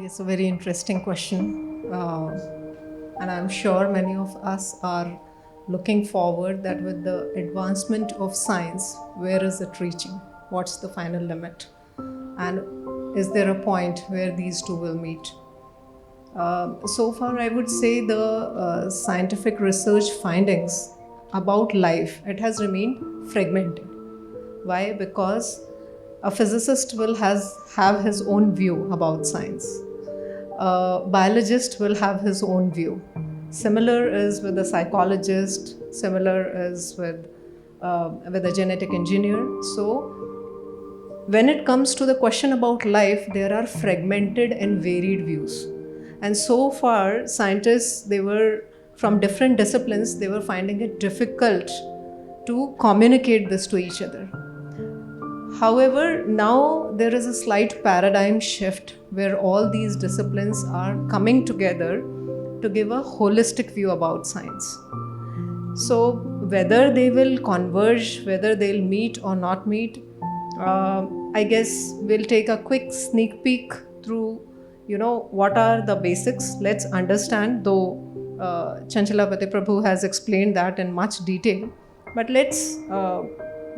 It's a very interesting question. And I'm sure many of us are looking forward that with the advancement of science, where is it reaching? What's the final limit? And is there a point where these two will meet? So far, I would say the scientific research findings about life, it has remained fragmented. Why? Because a physicist will have his own view about science. A biologist will have his own view. Similar is with a psychologist, similar is with a genetic engineer. So when it comes to the question about life, there are fragmented and varied views. And so far, scientists, they were from different disciplines, they were finding it difficult to communicate this to each other. However, now there is a slight paradigm shift where all these disciplines are coming together to give a holistic view about science. So whether they will converge, whether they'll meet or not meet, I guess we'll take a quick sneak peek through, what are the basics. Let's understand, though Chanchalapati Prabhu has explained that in much detail. But let's,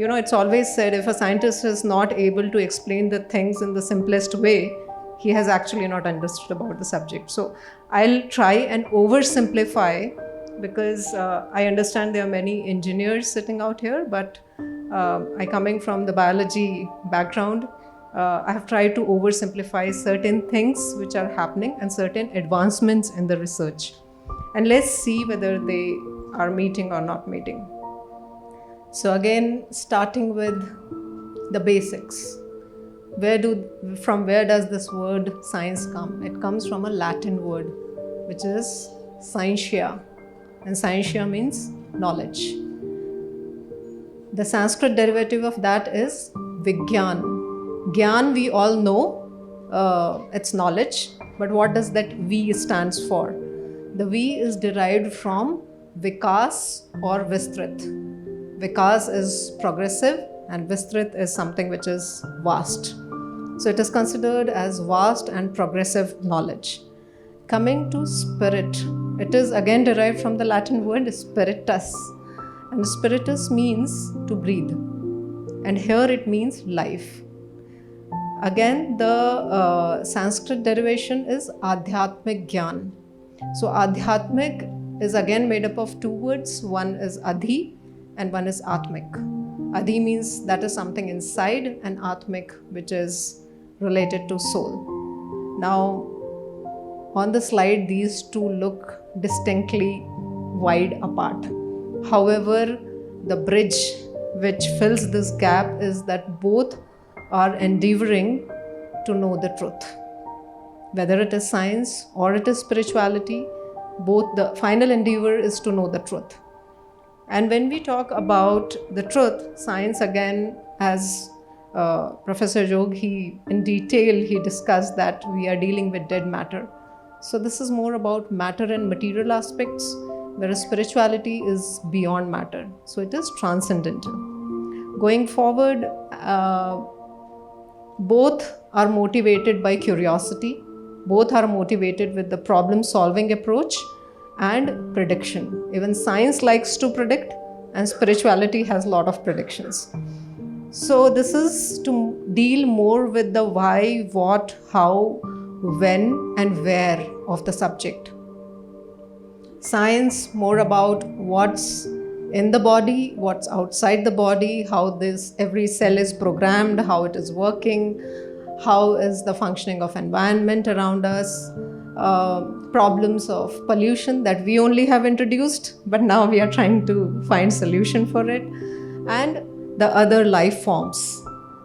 it's always said if a scientist is not able to explain the things in the simplest way, he has actually not understood about the subject. So I'll try and oversimplify because I understand there are many engineers sitting out here, but I coming from the biology background, I have tried to oversimplify certain things which are happening and certain advancements in the research. And let's see whether they are meeting or not meeting. So again, starting with the basics. From where does this word science come? It comes from a Latin word, which is scientia. And scientia means knowledge. The Sanskrit derivative of that is Vigyan. Gyan, we all know, it's knowledge. But what does that V stands for? The V is derived from Vikas or Vistrit. Vikas is progressive and Vistrit is something which is vast. So it is considered as vast and progressive knowledge. Coming to spirit, it is again derived from the Latin word spiritus. And spiritus means to breathe. And here it means life. Again, the Sanskrit derivation is Adhyatmik Gyan. So Adhyatmik is again made up of two words. One is Adhi and one is Atmik. Adhi means that is something inside, and Atmik, which is related to soul. Now, on the slide, these two look distinctly wide apart. However, the bridge which fills this gap is that both are endeavoring to know the truth. Whether it is science or it is spirituality, both the final endeavor is to know the truth. And when we talk about the truth, science again, as Professor Jog, in detail, he discussed that we are dealing with dead matter. So this is more about matter and material aspects, whereas spirituality is beyond matter. So it is transcendental. Going forward, both are motivated by curiosity. Both are motivated with the problem-solving approach and prediction. Even science likes to predict, and spirituality has a lot of predictions. So this is to deal more with the why, what, how, when, and where of the subject. Science more about what's in the body, what's outside the body, how every cell is programmed, how it is working, how is the functioning of environment around us, problems of pollution that we only have introduced, but now we are trying to find solution for it, and the other life forms,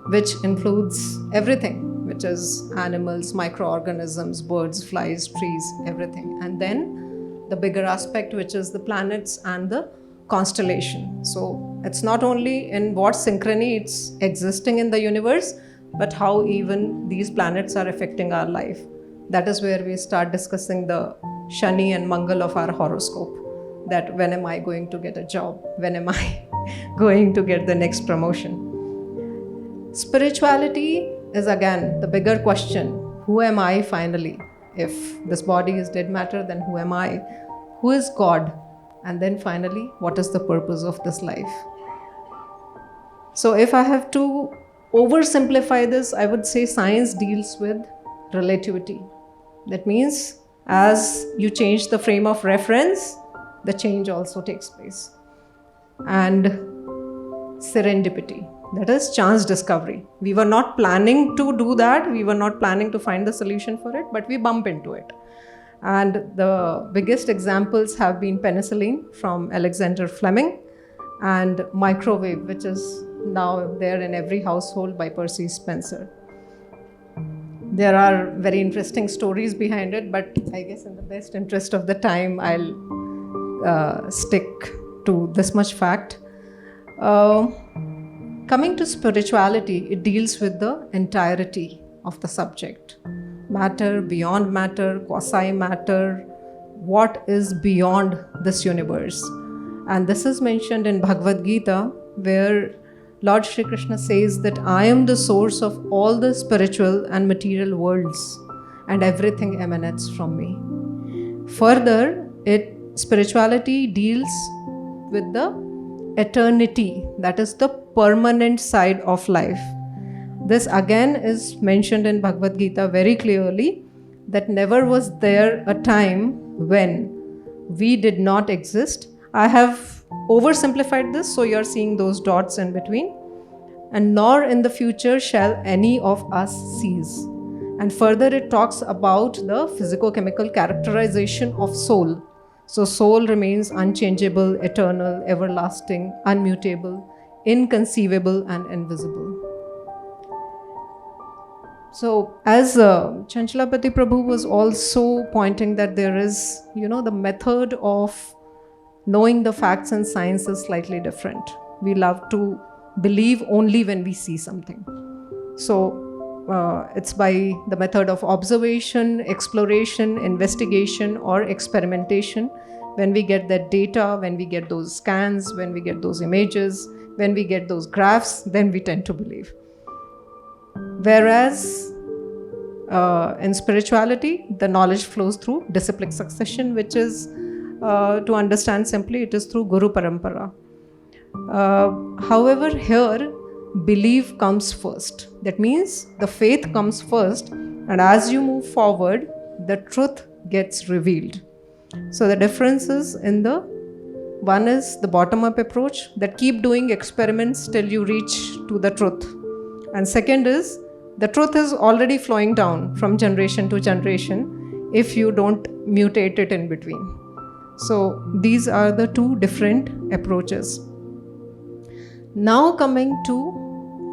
which includes everything, which is animals, microorganisms, birds, flies, trees, everything. And then the bigger aspect, which is the planets and the constellation. So it's not only in what synchrony it's existing in the universe, but how even these planets are affecting our life. That is where we start discussing the Shani and Mangal of our horoscope. That when am I going to get a job? When am I going to get the next promotion? Spirituality is again the bigger question. Who am I finally? If this body is dead matter, then who am I? Who is God? And then finally, what is the purpose of this life? So if I have to oversimplify this, I would say science deals with relativity. That means as you change the frame of reference, the change also takes place. And serendipity, that is chance discovery. We were not planning to do that. We were not planning to find the solution for it, but we bump into it. And the biggest examples have been penicillin from Alexander Fleming and microwave, which is now there in every household by Percy Spencer. There are very interesting stories behind it, but I guess in the best interest of the time, I'll stick to this much fact. Coming to spirituality, it deals with the entirety of the subject. Matter, beyond matter, quasi-matter, what is beyond this universe. And this is mentioned in Bhagavad Gita, where Lord Shri Krishna says that I am the source of all the spiritual and material worlds, and everything emanates from me. Further, spirituality deals with the eternity, that is the permanent side of life. This again is mentioned in Bhagavad Gita very clearly, that never was there a time when we did not exist. I have oversimplified this, so you're seeing those dots in between. And nor in the future shall any of us cease. And further it talks about the physico-chemical characterization of soul. So soul remains unchangeable, eternal, everlasting, unmutable, inconceivable and invisible. So as Chanchalapati Prabhu was also pointing that there is, the method of knowing the facts and science is slightly different. We love to believe only when we see something. So it's by the method of observation, exploration, investigation or experimentation. When we get that data, when we get those scans, when we get those images, when we get those graphs, then we tend to believe. Whereas in spirituality, the knowledge flows through disciplic succession, which is, to understand simply, it is through Guru Parampara. However, here, belief comes first. That means the faith comes first, and as you move forward, the truth gets revealed. So the difference is one is the bottom-up approach, that keep doing experiments till you reach to the truth. And second is, the truth is already flowing down from generation to generation if you don't mutate it in between. So these are the two different approaches. Now coming to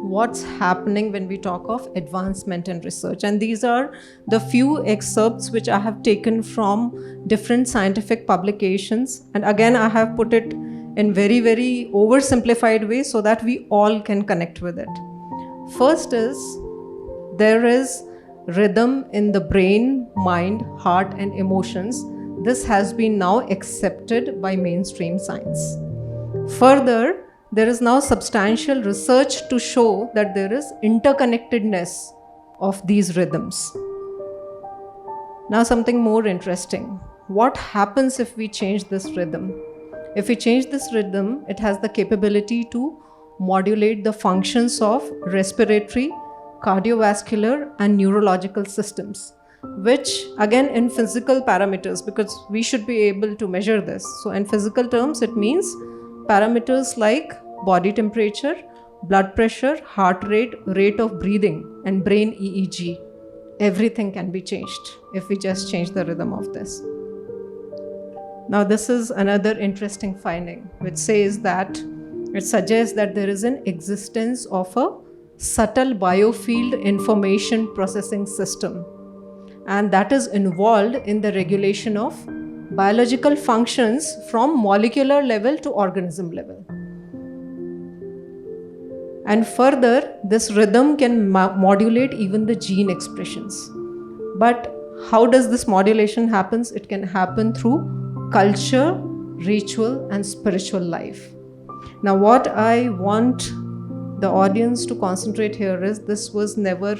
what's happening when we talk of advancement in research. And these are the few excerpts which I have taken from different scientific publications. And again, I have put it in very, very oversimplified way so that we all can connect with it. First is, there is rhythm in the brain, mind, heart and emotions. This has been now accepted by mainstream science. Further, there is now substantial research to show that there is interconnectedness of these rhythms. Now something more interesting. What happens if we change this rhythm? If we change this rhythm, it has the capability to modulate the functions of respiratory, cardiovascular and neurological systems, which again in physical parameters, because we should be able to measure this. So in physical terms, it means parameters like body temperature, blood pressure, heart rate, rate of breathing and brain EEG. Everything can be changed if we just change the rhythm of this. Now this is another interesting finding which says that it suggests that there is an existence of a subtle biofield information processing system, and that is involved in the regulation of biological functions from molecular level to organism level. And further, this rhythm can modulate even the gene expressions. But how does this modulation happen? It can happen through culture, ritual and spiritual life. Now what I want the audience to concentrate here is, this was never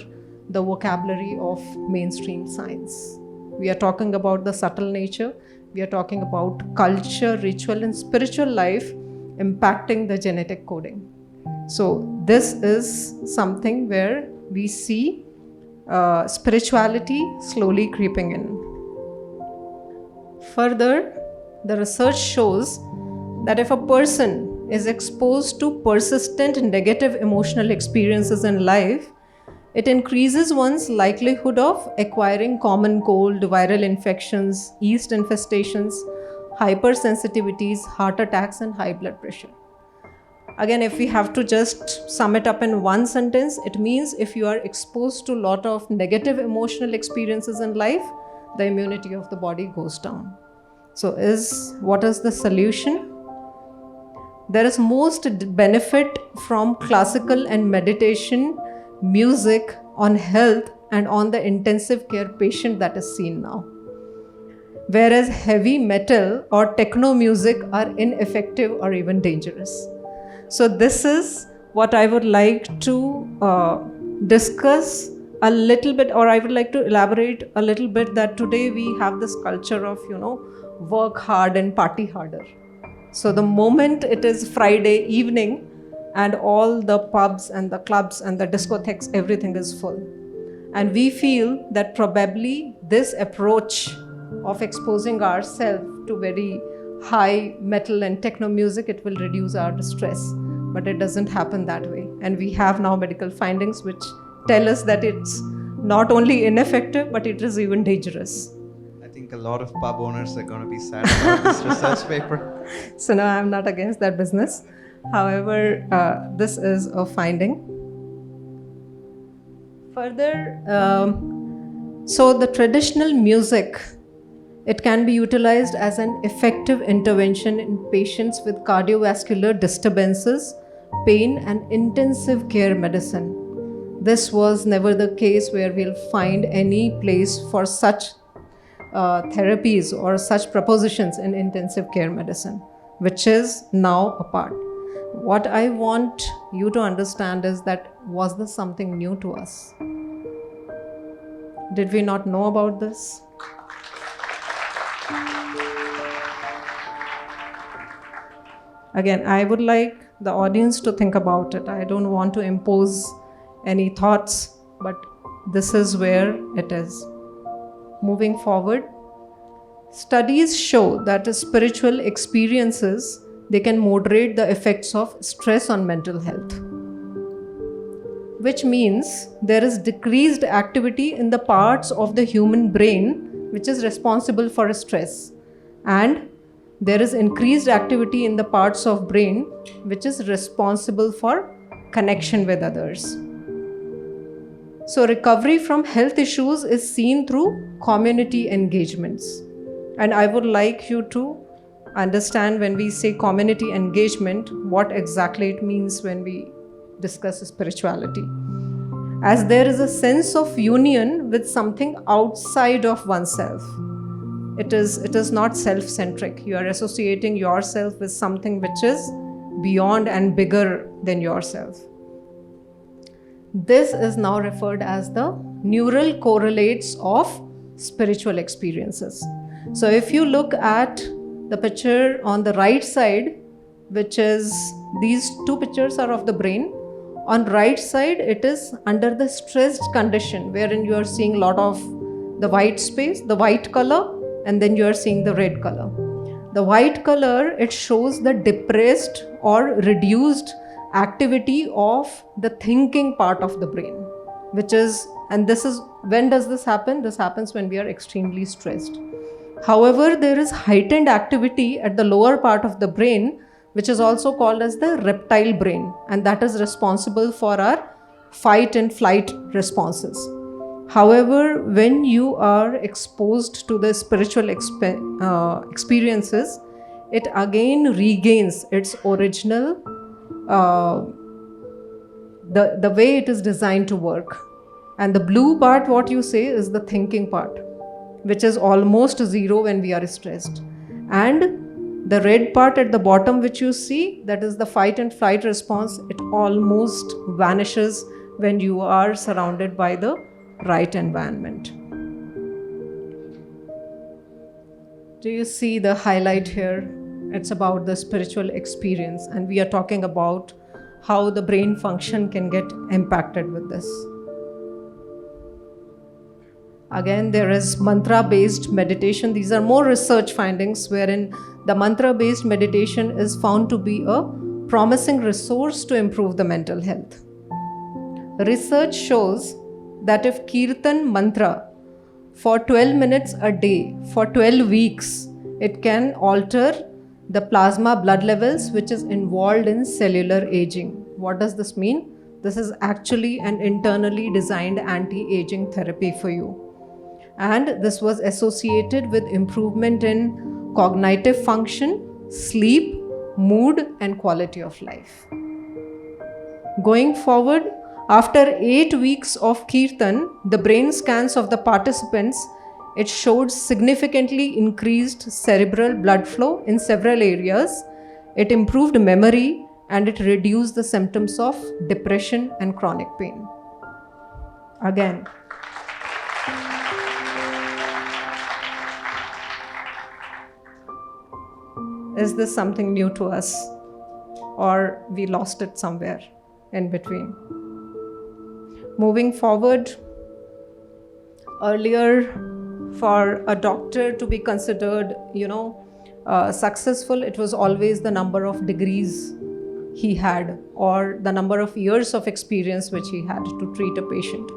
the vocabulary of mainstream science. We are talking about the subtle nature. We are talking about culture, ritual, and spiritual life impacting the genetic coding. So this is something where we see spirituality slowly creeping in. Further, the research shows that if a person is exposed to persistent negative emotional experiences in life, it increases one's likelihood of acquiring common cold, viral infections, yeast infestations, hypersensitivities, heart attacks, and high blood pressure. Again, if we have to just sum it up in one sentence, it means if you are exposed to a lot of negative emotional experiences in life, the immunity of the body goes down. So what is the solution? There is most benefit from classical and meditation, music on health and on the intensive care patient that is seen now. Whereas heavy metal or techno music are ineffective or even dangerous. So this is what I would like to discuss a little bit, or I would like to elaborate a little bit, that today we have this culture of, work hard and party harder. So the moment it is Friday evening and all the pubs and the clubs and the discotheques, everything is full. And we feel that probably this approach of exposing ourselves to very high metal and techno music, it will reduce our stress. But it doesn't happen that way. And we have now medical findings which tell us that it's not only ineffective, but it is even dangerous. I think a lot of pub owners are going to be sad about this research paper. So no, I'm not against that business. However, this is a finding. Further, so the traditional music, it can be utilized as an effective intervention in patients with cardiovascular disturbances, pain, and intensive care medicine. This was never the case where we'll find any place for such therapies or such propositions in intensive care medicine, which is now a part. What I want you to understand is that, was this something new to us? Did we not know about this? Again, I would like the audience to think about it. I don't want to impose any thoughts, but this is where it is. Moving forward, studies show that spiritual experiences, they can moderate the effects of stress on mental health, which means there is decreased activity in the parts of the human brain which is responsible for stress, and there is increased activity in the parts of brain which is responsible for connection with others. So recovery from health issues is seen through community engagements. And I would like you to understand, when we say community engagement, what exactly it means when we discuss spirituality. As there is a sense of union with something outside of oneself. It is not self-centric. You are associating yourself with something which is beyond and bigger than yourself. This is now referred as the neural correlates of spiritual experiences. So if you look at the picture on the right side, which is, these two pictures are of the brain. On right side, it is under the stressed condition, wherein you are seeing a lot of the white space, the white color, and then you are seeing the red color. The white color, it shows the depressed or reduced activity of the thinking part of the brain, which is, and this is, when does this happen? This happens when we are extremely stressed. However, there is heightened activity at the lower part of the brain, which is also called as the reptile brain, and that is responsible for our fight and flight responses. However, when you are exposed to the spiritual experiences, it again regains its original, the way it is designed to work. And the blue part, what you say, is the thinking part, which is almost zero when we are stressed. And the red part at the bottom, which you see, that is the fight and flight response, it almost vanishes when you are surrounded by the right environment. Do you see the highlight here? It's about the spiritual experience, and we are talking about how the brain function can get impacted with this. Again, there is mantra-based meditation. These are more research findings wherein the mantra-based meditation is found to be a promising resource to improve the mental health. Research shows that if Kirtan mantra for 12 minutes a day for 12 weeks, it can alter the plasma blood levels, which is involved in cellular aging. What does this mean? This is actually an internally designed anti-aging therapy for you. And this was associated with improvement in cognitive function, sleep, mood, and quality of life. Going forward, after 8 weeks of Kirtan, the brain scans of the participants, it showed significantly increased cerebral blood flow in several areas. It improved memory and it reduced the symptoms of depression and chronic pain. Again, is this something new to us, or we lost it somewhere in between? Moving forward, earlier for a doctor to be considered, successful, it was always the number of degrees he had or the number of years of experience which he had to treat a patient.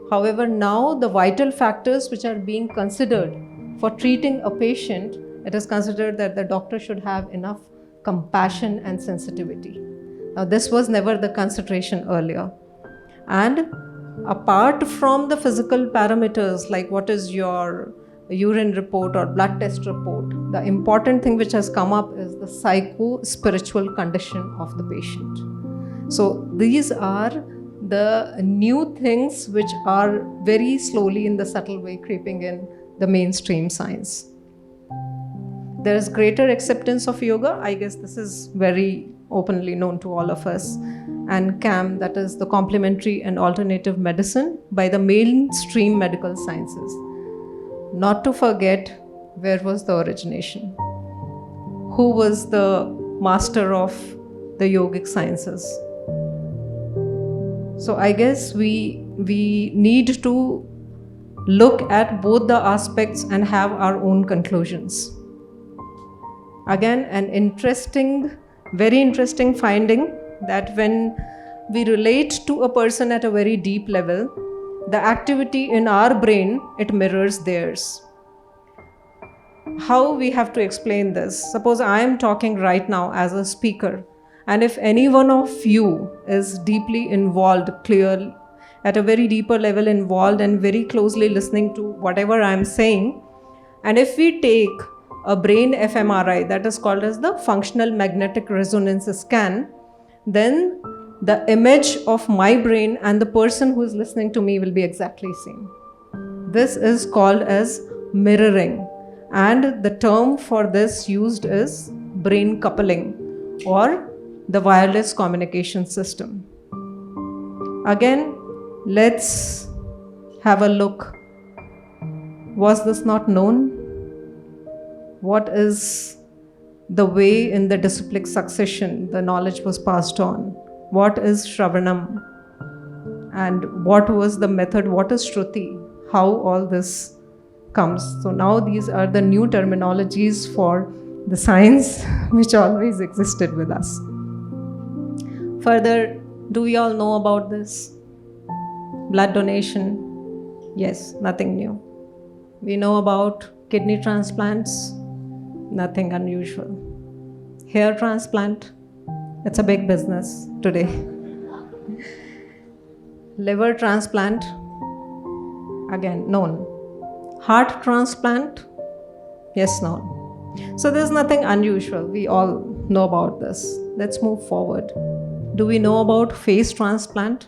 However, now the vital factors which are being considered for treating a patient, it is considered that the doctor should have enough compassion and sensitivity. Now, this was never the consideration earlier. And apart from the physical parameters like what is your urine report or blood test report, the important thing which has come up is the psycho-spiritual condition of the patient. So these are the new things which are very slowly in the subtle way creeping in the mainstream science. There is greater acceptance of yoga. I guess this is very openly known to all of us. And CAM, that is the complementary and alternative medicine, by the mainstream medical sciences. Not to forget, where was the origination? Who was the master of the yogic sciences? So I guess we need to look at both the aspects and have our own conclusions. Again, an very interesting finding that when we relate to a person at a very deep level, the activity in our brain, it mirrors theirs. How we have to explain this? Suppose I am talking right now as a speaker, and if any one of you is deeply involved, clear, at a very deeper level involved and very closely listening to whatever I am saying, and if we take a brain fMRI, that is called as the functional magnetic resonance scan, then the image of my brain and the person who is listening to me will be exactly same. This is called as mirroring, and the term for this used is brain coupling or the wireless communication system. Again, let's have a look. Was this not known? What is the way in the disciplic succession the knowledge was passed on? What is Shravanam? And what was the method? What is Shruti? How all this comes. So now these are the new terminologies for the science which always existed with us. Further, do we all know about this? Blood donation? Yes, nothing new. We know about kidney transplants? Nothing unusual. Hair transplant? It's a big business today. Liver transplant? Again, known. Heart transplant? Yes, known. So there's nothing unusual. We all know about this. Let's move forward. Do we know about face transplant?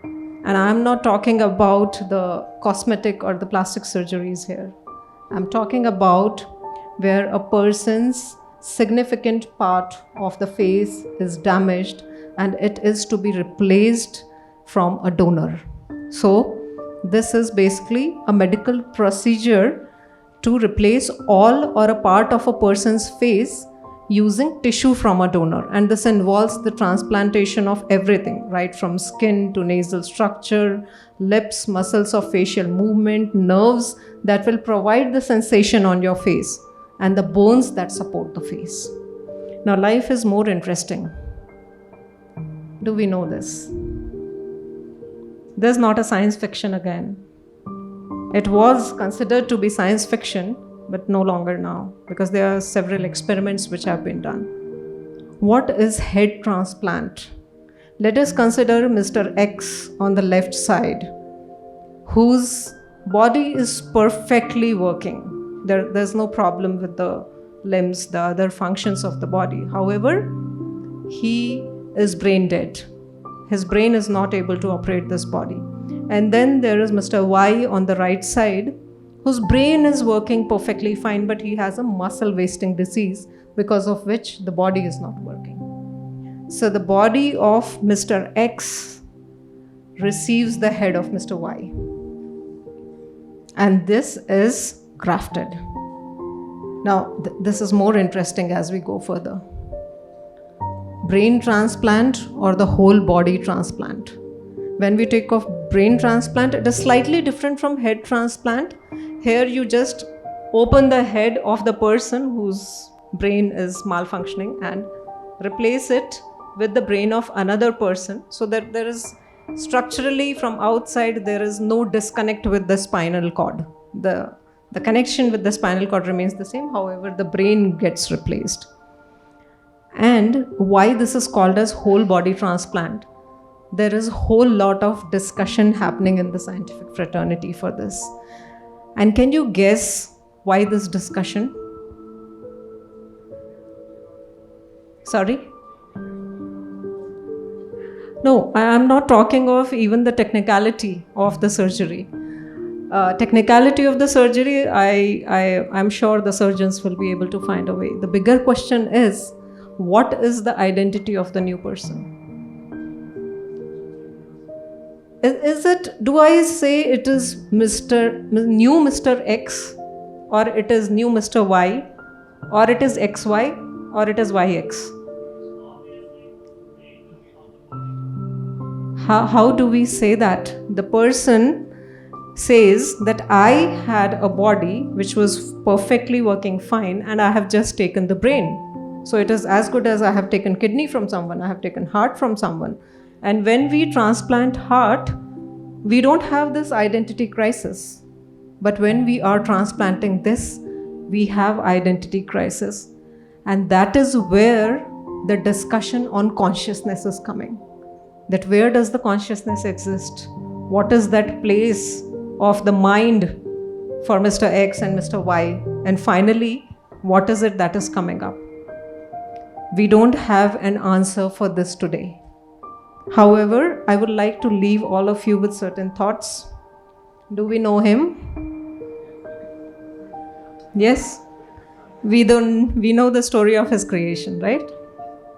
And I'm not talking about the cosmetic or the plastic surgeries here. I'm talking about where a person's significant part of the face is damaged and it is to be replaced from a donor. So this is basically a medical procedure to replace all or a part of a person's face using tissue from a donor. And this involves the transplantation of everything, right from skin to nasal structure, lips, muscles of facial movement, nerves that will provide the sensation on your face, and the bones that support the face. Now, life is more interesting. Do we know this? This is not a science fiction again. It was considered to be science fiction, but no longer now, because there are several experiments which have been done. What is head transplant? Let us consider Mr. X on the left side, whose body is perfectly working. There's no problem with the limbs, the other functions of the body. However, he is brain dead. His brain is not able to operate this body. And then there is Mr. Y on the right side, whose brain is working perfectly fine, but he has a muscle wasting disease, because of which the body is not working. So the body of Mr. X receives the head of Mr. Y. And this is grafted. Now, this is more interesting as we go further. Brain transplant or the whole body transplant. When we take of brain transplant, it is slightly different from head transplant. Here you just open the head of the person whose brain is malfunctioning and replace it with the brain of another person, so that there is structurally from outside there is no disconnect with the spinal cord. The connection with the spinal cord remains the same, however the brain gets replaced. And why this is called as whole body transplant? There is a whole lot of discussion happening in the scientific fraternity for this. And can you guess why this discussion? Sorry? No, I am not talking of even the technicality of the surgery. Technicality of the surgery, I'm sure the surgeons will be able to find a way. The bigger question is, what is the identity of the new person? Is it, do I say it is new Mr. X, or it is new Mr. Y, or it is XY, or it is YX? How do we say that? The person says that I had a body which was perfectly working fine, and I have just taken the brain. So it is as good as I have taken kidney from someone, I have taken heart from someone. And when we transplant heart, we don't have this identity crisis. But when we are transplanting this, we have identity crisis. And that is where the discussion on consciousness is coming. That where does the consciousness exist? What is that place of the mind for Mr. X and Mr. Y? And finally, what is it that is coming up? We don't have an answer for this today. However, I would like to leave all of you with certain thoughts. Do we know him? Yes? We know the story of his creation, right?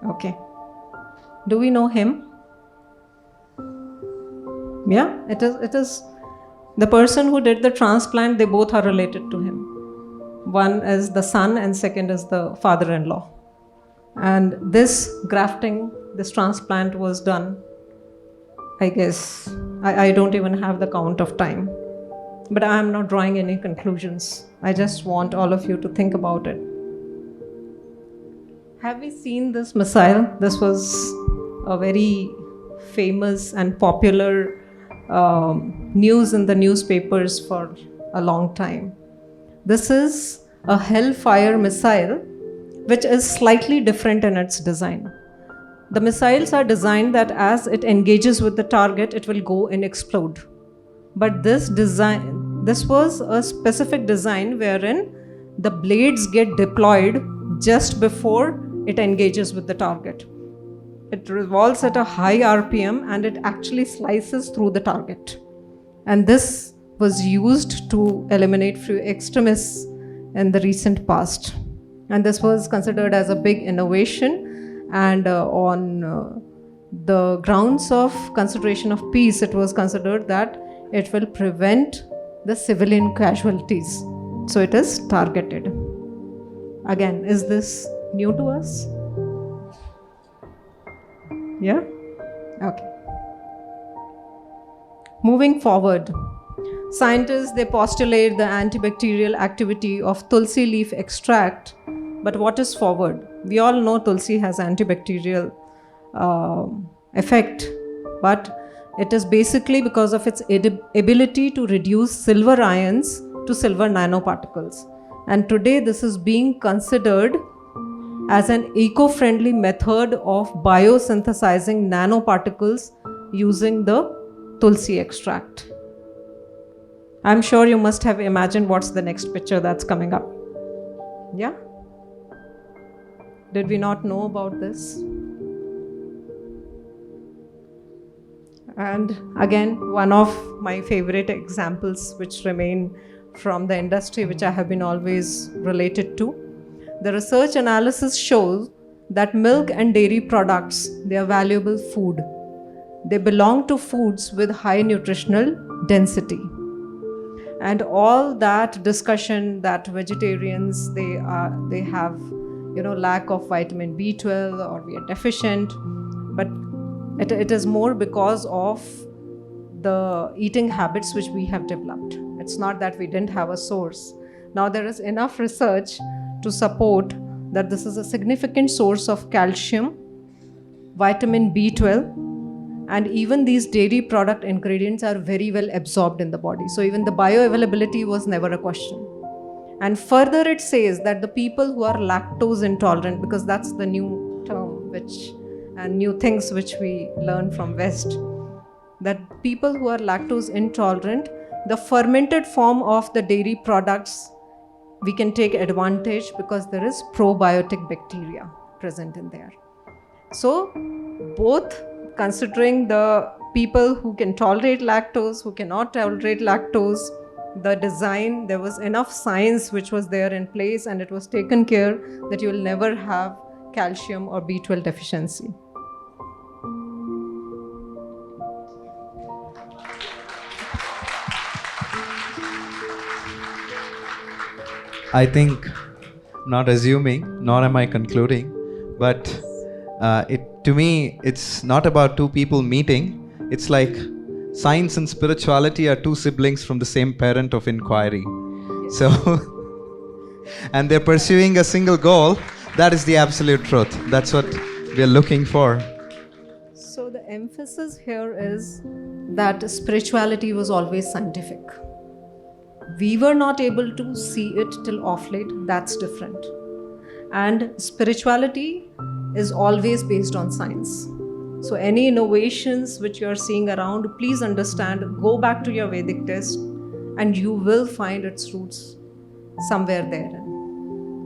Okay. Do we know him? Yeah, it is the person who did the transplant, they both are related to him. One is the son and second is the father-in-law. And this grafting, this transplant was done, I guess, I don't even have the count of time. But I am not drawing any conclusions. I just want all of you to think about it. Have we seen this missile? This was a very famous and popular news in the newspapers for a long time. This is a Hellfire missile, which is slightly different in its design. The missiles are designed that as it engages with the target, it will go and explode. But this was a specific design wherein the blades get deployed just before it engages with the target. It revolves at a high RPM and it actually slices through the target. And this was used to eliminate few extremists in the recent past. And this was considered as a big innovation, and on the grounds of consideration of peace, it was considered that it will prevent the civilian casualties So it is targeted. Again, is this new to us? Yeah? Okay. Moving forward, scientists, they postulate the antibacterial activity of tulsi leaf extract. But what is forward? We all know tulsi has antibacterial effect, but it is basically because of its ability to reduce silver ions to silver nanoparticles. And today this is being considered as an eco-friendly method of biosynthesizing nanoparticles using the tulsi extract. I'm sure you must have imagined what's the next picture that's coming up. Yeah? Did we not know about this? And again, one of my favorite examples which remain from the industry, which I have been always related to. The research analysis shows that milk and dairy products, they are valuable food. They belong to foods with high nutritional density. And all that discussion that vegetarians, they have, lack of vitamin B12 or we are deficient, but it is more because of the eating habits which we have developed. It's not that we didn't have a source. Now there is enough research to support that this is a significant source of calcium, vitamin B12, and even these dairy product ingredients are very well absorbed in the body. So even the bioavailability was never a question. And further it says that the people who are lactose intolerant, because that's the new term and new things which we learn from West, that people who are lactose intolerant, the fermented form of the dairy products, we can take advantage because there is probiotic bacteria present in there. So both considering the people who can tolerate lactose, who cannot tolerate lactose, the design, there was enough science which was there in place, and it was taken care that you will never have calcium or B12 deficiency. I think, not assuming, nor am I concluding, but to me, it's not about two people meeting. It's like science and spirituality are two siblings from the same parent of inquiry. Yes. So, and they're pursuing a single goal. That is the absolute truth. That's what we're looking for. So the emphasis here is that spirituality was always scientific. We were not able to see it till off late. That's different. And spirituality is always based on science. So any innovations which you are seeing around, please understand, go back to your Vedic text and you will find its roots somewhere there.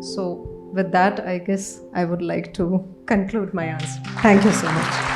So with that, I guess I would like to conclude my answer. Thank you so much.